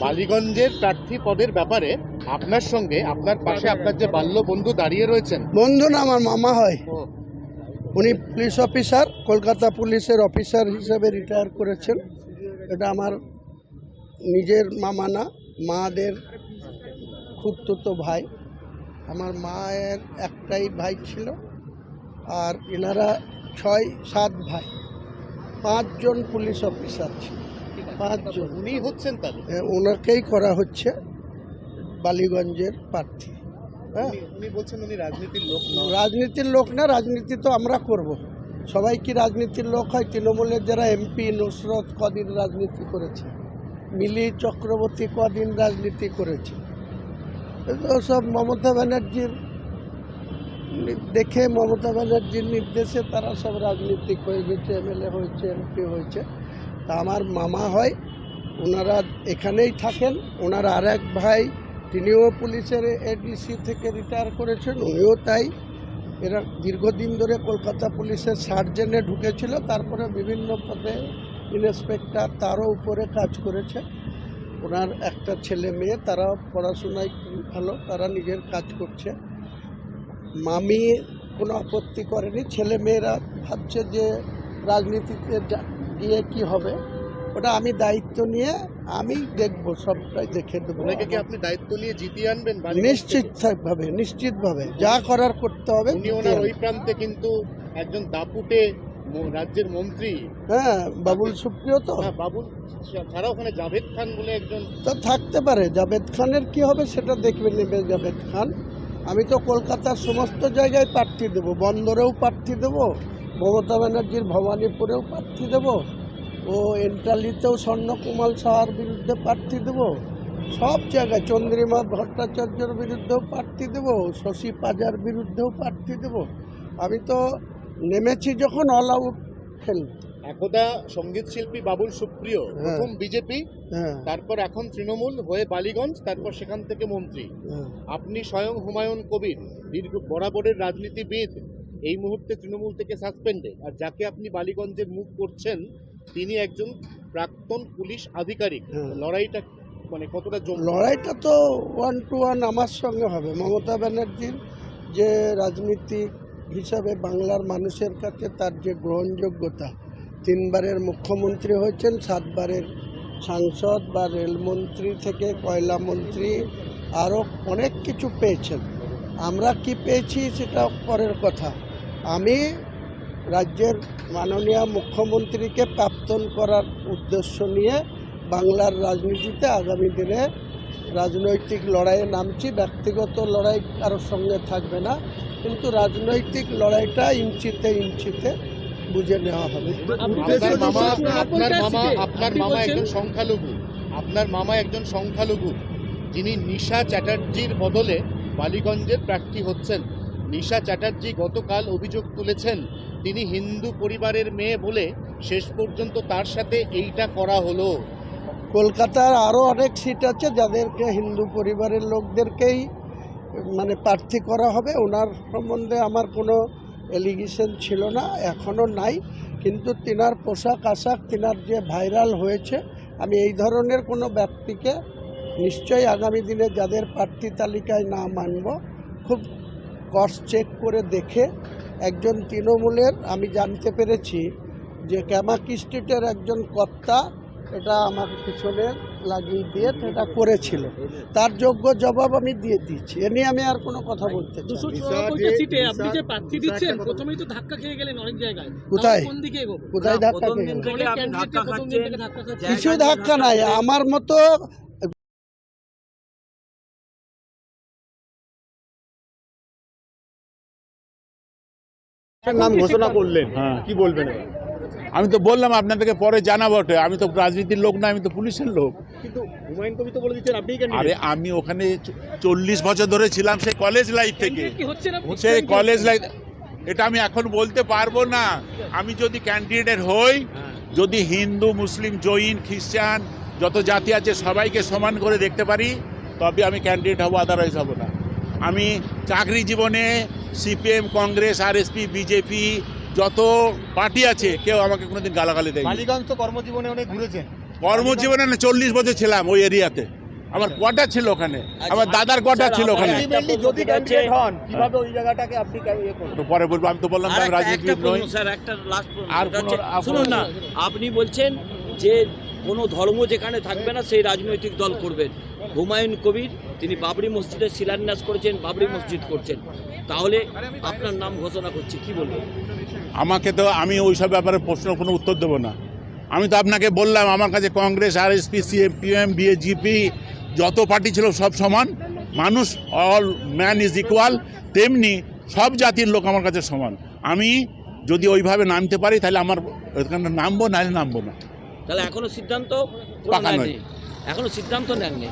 বালিগঞ্জের প্রার্থী পদের ব্যাপারে আপনার সঙ্গে আপনার পাশে আপনার যে বাল্য বন্ধু দাঁড়িয়ে রয়েছেন, বন্ধু না, আমার মামা হয়। উনি পুলিশ অফিসার, কলকাতা পুলিশের অফিসার হিসেবে রিটায়ার করেছেন। এটা আমার নিজের মামা না, মাদের খুঁড়তুতো ভাই। আমার মায়ের একটাই ভাই ছিল, আর এনারা 6-7 ভাই, 5 জন পুলিশ অফিসার ছিল। 5 জন। উনি হচ্ছেন তাহলে? ওনাকেই করা হচ্ছে বালিগঞ্জের প্রার্থী। হ্যাঁ, উনি বলছেন উনি রাজনীতির লোক নন। রাজনীতির লোক না, রাজনীতি তো আমরা করব। সবাই কি রাজনীতির লোক হয়? তৃণমূলের যারা এমপি, নুসরত কদিন রাজনীতি করেছে, মিলি চক্রবর্তী কদিন রাজনীতি করেছে। এগুলো সব মমতা ব্যানার্জির দেখে, মমতা ব্যানার্জির নির্দেশে তারা সব রাজনীতিক হয়ে গেছে, এমএলএ হয়েছে, এমপি হয়েছে। তা আমার মামা হয়, ওনারা এখানেই থাকেন। ওনার আর এক ভাই, তিনিও পুলিশের এডিসি থেকে রিটায়ার করেছেন, উনিও তাই। এরা দীর্ঘদিন ধরে কলকাতা পুলিশের সার্জেনে ঢুকেছিল, তারপরে বিভিন্ন পদে ইন্সপেক্টর, তারও উপরে কাজ করেছে। ওনার একটা ছেলে মেয়ে, তারা পড়াশোনায় ভালো, তারা নিজের কাজ করছে। মামি কোনো আপত্তি করেনি। ছেলে মেয়েরা ভাবছে যে রাজনীতিতে গিয়ে কি হবে, ওটা আমি দায়িত্ব নিয়ে আমি দেখব, সবটাই দেখে দেবো। ওনাকে কি আপনি দায়িত্ব নিয়ে জিতিয়ে আনবেন? নিশ্চিতভাবে যা করার করতে হবে। উনি ওনার ওই প্রান্তে কিন্তু একজন দাপুটে রাজ্যের মন্ত্রী। হ্যাঁ, বাবুল সুপ্রিয় তো। হ্যাঁ, বাবুল ছাড়া ওখানে জাভেদ খান বলে একজন তো থাকতে পারে। জাভেদ খানের কি হবে সেটা দেখবে নেবে জাভেদ খান। আমি তো কলকাতার সমস্ত জায়গায় প্রার্থী দেবো, বন্দরেও প্রার্থী দেবো, মমতা ব্যানার্জির ভবানীপুরেও প্রার্থী দেবো, ও এন্টালিতেও স্বর্ণকুমার সাহার বিরুদ্ধে প্রার্থী দেবো, সব জায়গায় চন্দ্রিমা ভট্টাচার্যের বিরুদ্ধেও প্রার্থী দেবো, শশী পাজার বিরুদ্ধেও প্রার্থী দেবো। আমি তো নেমেছি যখন অল আউট খেলতে। একদা সঙ্গীত শিল্পী বাবুল সুপ্রিয়, প্রথম বিজেপি, তারপর এখন তৃণমূল হয়ে বালিগঞ্জ, তারপর সেখান থেকে মন্ত্রী। আপনি স্বয়ং হুমায়ুন কবির, দীর্ঘ বরাবরের রাজনীতিবিদ, এই মুহূর্তে তৃণমূল থেকে সাসপেন্ডেড। আর যাকে আপনি বালিগঞ্জের মুখ করছেন তিনি একজন প্রাক্তন পুলিশ আধিকারিক। লড়াইটা মানে কতটা লড়াইটা তো 1 to 1 আমার সঙ্গে হবে। মমতা ব্যানার্জির যে রাজনীতিক হিসাবে বাংলার মানুষের কাছে তার যে গ্রহণযোগ্যতা, 3 বারের মুখ্যমন্ত্রী হয়েছেন, 7 বারের সাংসদ বা রেলমন্ত্রী থেকে কয়লা মন্ত্রী, আরও অনেক কিছু পেয়েছেন। আমরা কি পেয়েছি সেটা পরের কথা। আমি রাজ্যের মাননীয় মুখ্যমন্ত্রীকে প্রাক্তন করার উদ্দেশ্য নিয়ে বাংলার রাজনীতিতে আগামী দিনে রাজনৈতিক লড়াইয়ে নামছি। ব্যক্তিগত লড়াই কারোর সঙ্গে থাকবে না, কিন্তু রাজনৈতিক লড়াইটা ইঞ্চিতে ইঞ্চিতে বুঝে নেওয়া হবে। আপনার মামা একজন সংখ্যালঘু, যিনি নিশা চ্যাটার্জির বদলে বালিগঞ্জের প্রার্থী হচ্ছেন। নিশা চ্যাটার্জি গতকাল অভিযোগ তুলেছেন তিনি হিন্দু পরিবারের মেয়ে বলে শেষ পর্যন্ত তার সাথে এইটা করা হলো। কলকাতার আরও অনেক সিট আছে যাদেরকে হিন্দু পরিবারের লোকদেরকেই মানে প্রার্থী করা হবে। ওনার সম্বন্ধে আমার কোনো এলিগেশন ছিল না, এখনও নাই, কিন্তু তিনার পোশাক আশাক, তিনার যে ভাইরাল হয়েছে, আমি এই ধরনের কোনো ব্যক্তিকে নিশ্চয়ই আগামী দিনে যাদের প্রার্থী তালিকায় না মানব, খুব ক্রস চেক করে দেখে। একজন তৃণমূলের আমি জানতে পেরেছি যে ক্যামাকি স্ট্রিটের একজন কর্তা এটা আমার পিছনে লাগিয়ে দিয়ে এটা করেছিল, তার যোগ্য জবাব আমি দিয়ে দিচ্ছি। এ নিয়ে আমি আর কোনো কথা বলতে চাই। কোথায় ধাক্কা কিছু ধাক্কা নাই আমার মতো। নাম ঘোষণা করলেন, কি বলবেন? আমি তো বললাম আপনাদেরকে পরে জানাবো। আমি তো রাজনীতির লোক না, আমি তো পুলিশের লোক। কিন্তু হুমায়ুন কবির তো বলে দিচ্ছেন আপনি আরে আমি ওখানে 40 বছর ধরে ছিলাম, সেই কলেজ লাইফ থেকে, সেই কলেজ লাইফ। এটা আমি এখন বলতে পারবো না। আমি যদি ক্যান্ডিডেট হই, যদি হিন্দু, মুসলিম, জৈন, খ্রিস্টান যত জাতি আছে সবাইকে সমান করে দেখতে পারি, তবে আমি ক্যান্ডিডেট হব, আদারওয়াইজ হব না। আমি চাকরি জীবনে সিপিএম, কংগ্রেস, আরএসপি, বিজেপি যত পার্টি আছে কেউ আমাকে কোনোদিন গালাগালি দেয়। বালিগঞ্জ তো কর্মজীবনে অনেক ঘুরেছেন, কর্মজীবনে না 40 বছর ছিলাম ওই এরিয়াতে। আমার কোয়ার্টার ছিল ওখানে, আমার দাদার কোয়ার্টার ছিল ওখানে। যদি ক্যান্ডিডেট হন কিভাবে ওই জায়গাটাকে আপনি ইয়ে করবেন? তো পরে বলবো, আমি তো বললাম আমি রাজনীতিবিদ নই। আর শুনুন না, আপনি বলছেন যে কোনো ধর্ম যেখানে থাকবে না সেই রাজনৈতিক দল করবেন। হুমায়ুন কবির তিনি বাবরি মসজিদের শিলান্যাস করেছেন, বাবরি মসজিদ করছেন, তাহলে আপনার নাম ঘোষণা করছে, কি বলবেন? আমাকে তো, আমি ওইসব ব্যাপারে প্রশ্ন কোনো উত্তর দেবো না। আমি তো আপনাকে বললাম আমার কাছে কংগ্রেস, আরএসপি, সিপিএম, বিজেপি যত পার্টি ছিল সব সমান। মানুষ, অল ম্যান ইজ ইকুয়াল, তেমনি সব জাতির লোক আমার কাছে সমান। আমি যদি ওইভাবে নামতে পারি তাহলে আমার ওখানে নামবো, নাহলে নামবো না। তাহলে এখনো সিদ্ধান্ত পাকা নয়। এখনো সিদ্ধান্ত নেননি।